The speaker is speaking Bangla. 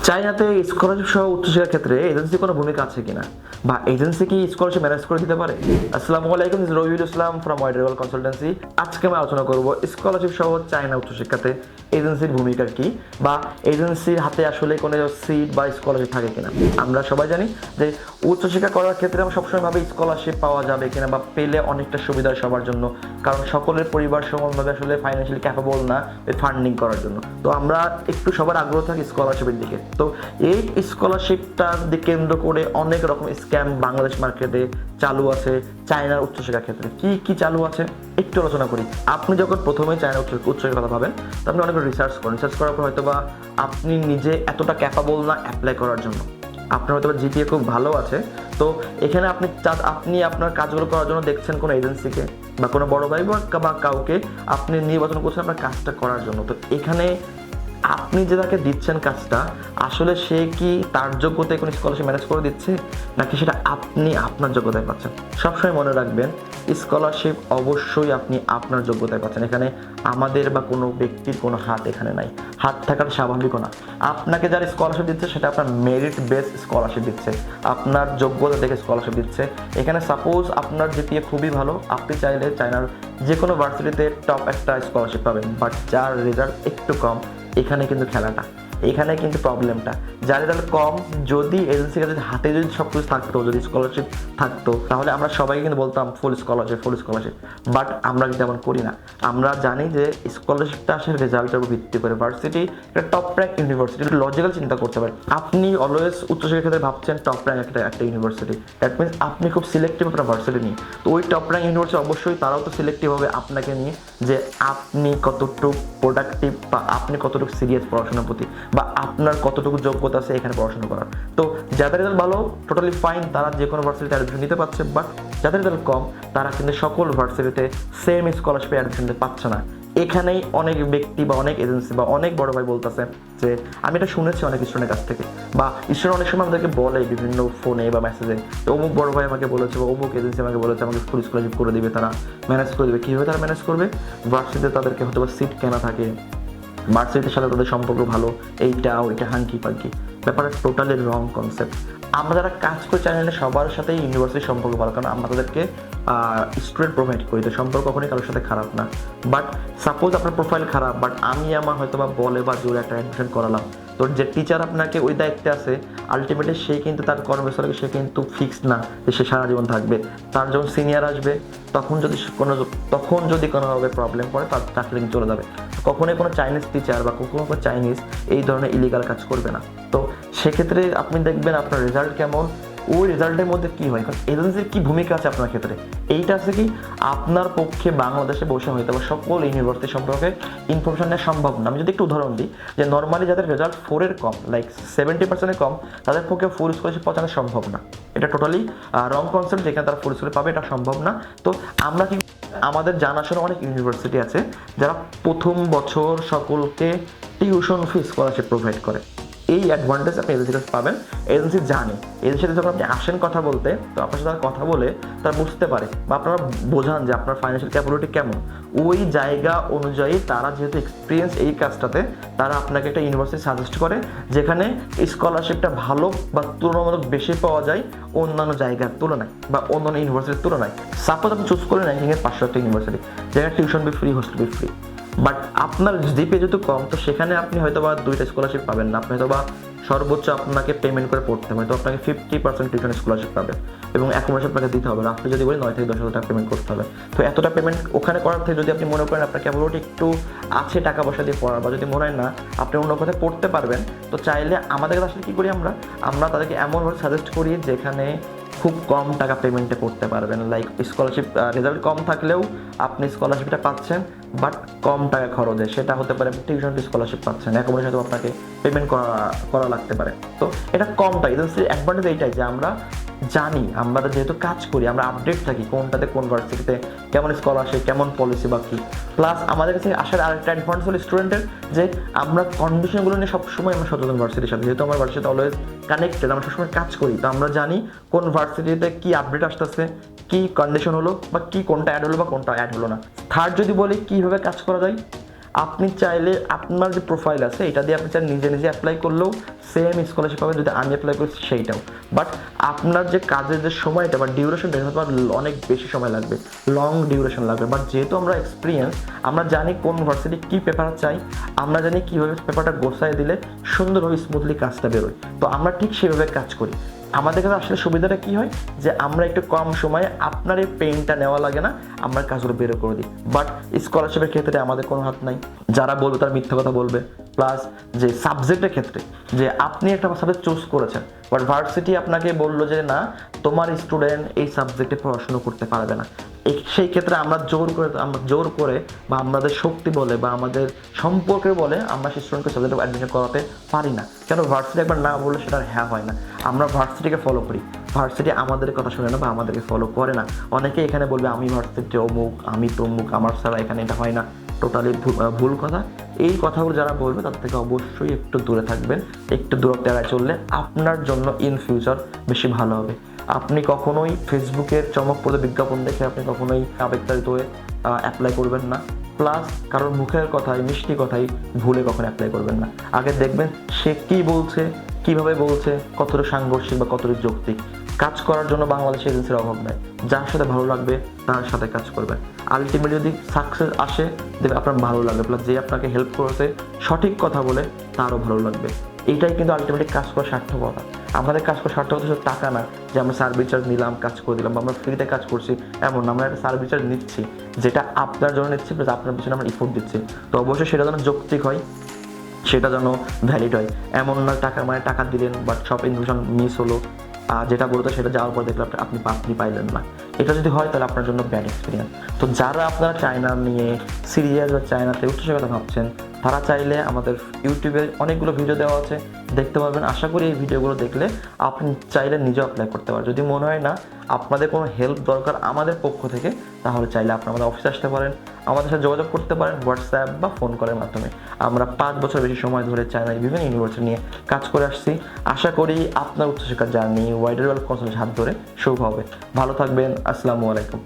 চায়নাতে স্কলারশিপ সহ উচ্চশিক্ষার ক্ষেত্রে এজেন্সি কোনো ভূমিকা আছে কিনা, বা এজেন্সি কি স্কলারশিপ ম্যানেজ করে দিতে পারে? আসসালামু আলাইকুম, রবিউল ইসলাম ফ্রম ওয়াইডারওয়াল কনসালটেন্সি। আজকে আমি আলোচনা করব স্কলারশিপ সহ চায়না উচ্চশিক্ষাতে এজেন্সির ভূমিকা কি, বা এজেন্সির হাতে আসলে কোনো সিট বা স্কলারশিপ থাকে কিনা। আমরা সবাই জানি যে উচ্চশিক্ষা করার ক্ষেত্রে আমরা সবসময় ভাবে স্কলারশিপ পাওয়া যাবে কিনা, বা পেলে অনেকটা সুবিধা সবার জন্য, কারণ সকলের পরিবার সমানভাবে আসলে ফাইন্যান্সিয়ালি ক্যাপেবল না ফান্ডিং করার জন্য। তো আমরা একটু সবার আগ্রহ থাকি স্কলারশিপের দিকে। তো এই স্কলারশিপটার দিকে কেন্দ্র করে অনেক রকম স্ক্যাম বাংলাদেশ মার্কেটে চালু আছে। চায়নার উচ্চশিক্ষার ক্ষেত্রে কি কি চালু আছে একটু আলোচনা করি। আপনি যখন প্রথমে চায়না উচ্চশিক্ষার কথা ভাবেন, তো আপনি অনেক রিসার্চ করেন, রিসার্চ করার পর হয়তো বা আপনি নিজে এতটা ক্যাপাবল না অ্যাপ্লাই করার জন্য। আপনার হয়তো জিপিএ খুব ভালো আছে, তো এখানে আপনি আপনার কাজগুলো করার জন্য দেখছেন কোনো এজেন্সিকে বা কোনো বড় ভাই বা কাউকে আপনি নির্বাচন করছেন আপনার কাজটা করার জন্য। তো এখানে আপনি যে তাকে দিচ্ছেন কাজটা, আসলে সে কি তার যোগ্যতায় কোনো স্কলারশিপ ম্যানেজ করে দিচ্ছে, নাকি সেটা আপনি আপনার যোগ্যতায় পাচ্ছেন? সবসময় মনে রাখবেন, স্কলারশিপ অবশ্যই আপনি আপনার যোগ্যতায় পাচ্ছেন। এখানে আমাদের বা কোনো ব্যক্তির কোনো হাত এখানে নাই। হাত থাকাটা স্বাভাবিকও না। আপনাকে যারা স্কলারশিপ দিচ্ছে সেটা আপনার মেরিট বেস স্কলারশিপ দিচ্ছে, আপনার যোগ্যতা দেখে স্কলারশিপ দিচ্ছে। এখানে সাপোজ আপনার জিপিএ খুবই ভালো, আপনি চাইলে চায়নার যে কোনো ভার্সিটিতে টপ একটা স্কলারশিপ পাবেন, বাট যার রেজাল্ট একটু কম, এখানে কিন্তু খেলাটা, এখানে কিন্তু প্রবলেমটা। যার রেজাল্ট কম, যদি এজেন্সির কাছে হাতে যদি সব কিছু থাকতো, যদি স্কলারশিপ থাকতো, তাহলে আমরা সবাই কিন্তু বলতাম ফুল স্কলারশিপ ফুল স্কলারশিপ। বাট আমরা কিন্তু এমন করি না। আমরা জানি যে স্কলারশিপটা আসলে রেজাল্টের উপর ভিত্তি করে। ভার্সিটি একটা টপ র্যাঙ্ক ইউনিভার্সিটি, লজিক্যাল চিন্তা করতে পারেন। আপনি অলওয়েজ উচ্চশিক্ষার ক্ষেত্রে ভাবছেন টপ র্যাঙ্ক একটা ইউনিভার্সিটি, দ্যাট মিনস আপনি খুব সিলেক্টিভ আপনার ভার্সিটি নিয়ে। তো ওই টপ র্যাঙ্ক ইউনিভার্সিটি অবশ্যই তারাও তো সিলেক্টিভ হবে আপনাকে নিয়ে, যে আপনি কতটুকু প্রোডাক্টিভ বা আপনি কতটুকু সিরিয়াস পড়াশোনার প্রতি, বা আপনার কতটুকু যোগ্যতা আছে এখানে পড়াশোনা করার। তো যাদের রেজাল্ট ভালো, টোটালি ফাইন, তারা যে কোনো ভার্সিটিতে অ্যাডমিশন নিতে পারছে। বাট যাদের রেজাল্ট কম, তারা কিন্তু সকল ভার্সিটিতে সেম স্কলারশিপে অ্যাডমিশন নিতে পারছে না। এখানেই অনেক ব্যক্তি বা অনেক এজেন্সি বা অনেক বড় ভাই বলতেছে যে, আমি এটা শুনেছি অনেক স্টুডেন্টের কাছ থেকে, বা স্টুডেন্ট অনেক সময় আমাদেরকে বলে বিভিন্ন ফোনে বা মেসেজে, তো অমুক বড় ভাই আমাকে বলেছে বা অমুক এজেন্সি আমাকে বলেছে আমাকে ফুল স্কলারশিপ করে দিবে, তারা ম্যানেজ করে দেবে। কীভাবে তারা ম্যানেজ করবে? ভার্সিটিতে তাদেরকে হয়তো বা সিট কেনা থাকে, ভার্সিটির সাথে তাদের সম্পর্ক ভালো, এইটা ওইটা হাঙ্কি পাঙ্কি। ব্যাপারটা টোটালি রং কনসেপ্ট। আমরা যারা কাজ করে চ্যানেলে সবার সাথেই ইউনিভার্সিটির সম্পর্ক ভালো, কারণ আমরা তাদেরকে স্টুডেন্ট প্রোভাইড করি, তো সম্পর্ক কখনোই কারোর সাথে খারাপ না। বাট সাপোজ আপনার প্রোফাইল খারাপ, বাট আমি আমার হয়তো বা বলে বা জোরে একটা অ্যাডমিশন করালাম, তো যে টিচার আপনাকে ওই দায়িত্বে আছে, আলটিমেটলি সে কিন্তু তার কর্মস্থলে সে কিন্তু ফিক্সড না যে সে সারা জীবন থাকবে। তার যখন সিনিয়র আসবে, তখন যদি কোনোভাবে প্রবলেম পড়ে, তার চাকরি কিন্তু চলে যাবে। কখনোই কোনো চাইনিজ টিচার বা কখনো কোনো চাইনিজ এই ধরনের ইলিগাল কাজ করবে না। তো সেক্ষেত্রে আপনি দেখবেন আপনার রেজাল্ট কেমন, ওই রেজাল্টের মধ্যে কী হয়, কারণ এজেন্সির কী ভূমিকা আছে আপনার ক্ষেত্রে। এইটা আছে কি, আপনার পক্ষে বাংলাদেশে বসে হয়তো বা সকল ইউনিভার্সিটি সম্পর্কে ইনফরমেশন নেওয়া সম্ভব না। আমি যদি একটু উদাহরণ দিই, যে নর্মালি যাদের রেজাল্ট 4-এর কম, লাইক 70% কম, তাদের পক্ষে ফুল স্কলারশিপ পৌঁছানো সম্ভব না। এটা টোটালি রং কনসেপ্ট, যেখানে তারা ফুল স্কলারশিপ পাবে এটা সম্ভব না। তো আমরা কি, আমাদের জানাশোনা অনেক ইউনিভার্সিটি আছে যারা প্রথম বছর সকলকে টিউশন ফি স্কলারশিপ প্রোভাইড করে। এই অ্যাডভান্টেজ আপনি এজেন্সির কাছে পাবেন। এজেন্সি জানে, এজেন্সির সাথে যখন আপনি আসেন কথা বলতে, তো আপনার সাথে কথা বলে তারা বুঝতে পারে, বা আপনারা বোঝান যে আপনার ফাইন্যান্সিয়াল ক্যাপাবিলিটি কেমন। ওই জায়গা অনুযায়ী তারা যেহেতু এক্সপিরিয়েন্স এই কাজটাতে, তারা আপনাকে একটা ইউনিভার্সিটি সাজেস্ট করে যেখানে স্কলারশিপটা ভালো বা তুলনামূলক বেশি পাওয়া যায় অন্যান্য জায়গার তুলনায় বা অন্যান্য ইউনিভার্সিটির তুলনায়। সাপোজ আপনি চুজ করলেন র্যাঙ্কিংয়ের 500 একটা ইউনিভার্সিটি, যেখানে tuition be free, hostel be free, but আপনার জিপে যেহেতু কম, তো সেখানে আপনি হয়তো বা 2টা স্কলারশিপ পাবেন না। আপনি হয়তো বা সর্বোচ্চ আপনাকে পেমেন্ট করে পড়তে হবে, তো আপনাকে 50% টিউশন স্কলারশিপ পাবেন, এবং অ্যাকোমোডেশন আপনাকে দিতে হবে। আপনি যদি বলেন 9 থেকে 10,000 টাকা পেমেন্ট করতে হবে, তো এতটা পেমেন্ট ওখানে করার থেকে যদি আপনি মনে করেন আপনার ক্যাপাবিলিটি একটু আছে টাকা পয়সা দিয়ে পড়ার, বা যদি মনে হয় না আপনি অন্য কোথায় পড়তে পারবেন, তো চাইলে আমাদের কাছে আসলে কী করি, আমরা তাদেরকে এমনভাবে সাজেস্ট করি যেখানে খুব কম টাকা পেমেন্টে করতে পারবেন। লাইক স্কলারশিপ রেজাল্ট কম থাকলেও আপনি স্কলারশিপটা পাচ্ছেন, বাট কম টাকা খরচে। সেটা হতে পারে টিউশন স্কলারশিপ পাচ্ছেন, অ্যাকোমোডেশন হয়তো আপনাকে পেমেন্ট করা লাগতে পারে। তো এটা কমটা, এজেন্সির অ্যাডভান্টেজ এইটাই যে আমরা জানি, আমরা যেহেতু কাজ করি, আমরা আপডেট থাকি কোনটাতে কোন ভার্সিটিতে কেমন স্কলারশিপ, কেমন পলিসি বা কী। প্লাস আমাদের কাছে আসার আরেকটা অ্যাডভান্টেজ হলো স্টুডেন্টের, যে আমরা কন্ডিশনগুলো নিয়ে সবসময় আমরা সচেতন ভার্সিটির সাথে, যেহেতু আমার ভার্সিটি অলওয়েজ কানেক্টেড, আমরা সবসময় কাজ করি, তো আমরা জানি কোন ভার্সিটিতে কী আপডেট আসতেছে, কী কন্ডিশন হলো, বা কী কোনটা অ্যাড হলো বা কোনটা অ্যাড হলো না। থার্ড যদি বলি কীভাবে কাজ করা যায়, আপনি চাইলে আপনার যে প্রোফাইল আছে এটা দিয়ে আপনি চাইলে নিজে নিজে অ্যাপ্লাই করলেও সেম স্কলারশিপ পাবেন যদি আমি অ্যাপ্লাই করছি সেইটাও। বাট আপনার যে কাজের যে সময়টা বা ডিউরেশনটা হয়তো অনেক বেশি সময় লাগবে, লং ডিউরেশন লাগবে। বাট যেহেতু আমরা এক্সপিরিয়েন্স, আমরা জানি কোন ভার্সিটি কী পেপার চাই, আমরা জানি কীভাবে পেপারটা গোছায় দিলে সুন্দরভাবে স্মুথলি কাজটা বেরোয়, তো আমরা ঠিক সেভাবে কাজ করি। আমাদের কাছে আসলে সুবিধাটা কী হয় যে আমরা একটু কম সময়ে আপনার এই পেইনটা নেওয়া লাগে না, আমরা কাজগুলো বেরো করে দিই। বাট স্কলারশিপের ক্ষেত্রে আমাদের কোনো হাত নাই, যারা বলবে তারা মিথ্যা কথা বলবে। প্লাস যে সাবজেক্টের ক্ষেত্রে যে আপনি একটা সাবজেক্ট চুজ করেছেন, বাট ভার্সিটি আপনাকে বললো যে না, তোমার স্টুডেন্ট এই সাবজেক্টে পড়াশুনো করতে পারবে না, সেই ক্ষেত্রে আমরা জোর করে বা আমাদের শক্তি বলে বা আমাদের সম্পর্কের বলে আমরা সেই স্টুডেন্টকে সাবজেক্টে অ্যাডমিশন করাতে পারি না। কেন? ভার্সিটি একবার না বললে সেটা হ্যাঁ হয় না। আমরা ভার্সিটিকে ফলো করি, ভার্সিটি আমাদের কথা শুনে না বা আমাদেরকে ফলো করে না। অনেকে এখানে বলবে আমি ভার্সিটি অমুক, আমি তমুক, আমার ছাড়া এখানে এটা হয় না। টোটালি ভুল কথা। এই কথাগুলো যারা বলবে তার থেকে অবশ্যই একটু দূরে থাকবেন। একটু দূরত্ব এড়ায় চললে আপনার জন্য ইন ফিউচার বেশি ভালো হবে। আপনি কখনোই ফেসবুকের চমকপ্রদ বিজ্ঞাপন দেখে আপনি কখনোই আবেগতাড়িত হয়ে অ্যাপ্লাই করবেন না। প্লাস কারোর মুখের কথাই, মিষ্টি কথাই ভুলে কখনো অ্যাপ্লাই করবেন না। আগে দেখবেন সে কী বলছে, কীভাবে বলছে, কতটা সাংঘর্ষিক বা কতটা যৌক্তিক। কাজ করার জন্য বাংলাদেশে এজেন্সির অভাব নাই, যার সাথে ভালো লাগবে তার সাথে কাজ করবেন। আলটিমেটলি যদি সাকসেস আসে দেবে আপনার ভালো লাগবে, প্লাস যে আপনাকে হেল্প করেছে সঠিক কথা বলে তারও ভালো লাগবে। এইটাই কিন্তু আলটিমেটলি কাজ করার সার্থকতা। আমাদের কাজ করার সার্থকতা শুধু টাকা না যে আমরা সার্ভিস চার্জ নিলাম, কাজ করে দিলাম, বা আমরা ফ্রিতে কাজ করছি এমন না। আমরা একটা সার্ভিস চার্জ নিচ্ছি, যেটা আপনার জন্য নিচ্ছি, প্লাস আপনার পিছনে আমরা ইফোর্ট দিচ্ছি। তো অবশ্যই সেটা যেন যৌক্তিক হয়, সেটা যেন ভ্যালিড হয়। এমন না টাকা দিলেন বাট সব ইনফরমেশন মিস হলো, যেটা বলতো সেটা যাওয়ার পর দেখলে আপনি পাইলেন না। এটা যদি হয় তাহলে আপনার জন্য ব্যাড এক্সপিরিয়েন্স। তো যারা আপনারা চায়না নিয়ে সিরিয়াস বা চায়নাতে উচ্চশিক্ষার ভাবছেন, তারা চাইলে আমাদের ইউটিউবে অনেকগুলো ভিডিও দেওয়া আছে, দেখতে পাবেন। আশা করি এই ভিডিওগুলো দেখলে আপনি চাইলে নিজেও অ্যাপ্লাই করতে পারেন। যদি মনে হয় না আপনাদের কোনো হেল্প দরকার আমাদের পক্ষ থেকে, তাহলে চাইলে আপনারা আমাদের অফিসে আসতে পারেন, আমাদের সাথে যোগাযোগ করতে পারেন হোয়াটসঅ্যাপ বা ফোন কলের মাধ্যমে। আমরা 5 বছর বেশি সময় ধরে চায়নায় বিভিন্ন ইউনিভার্সিটি নিয়ে কাজ করে আসছি। আশা করি আপনার উচ্চশিক্ষার জার্নি ওয়াইডার ওয়ার্ল্ড কনসালটেন্সির হাত ধরে শুভ হবে। ভালো থাকবেন। আসসালামু আলাইকুম।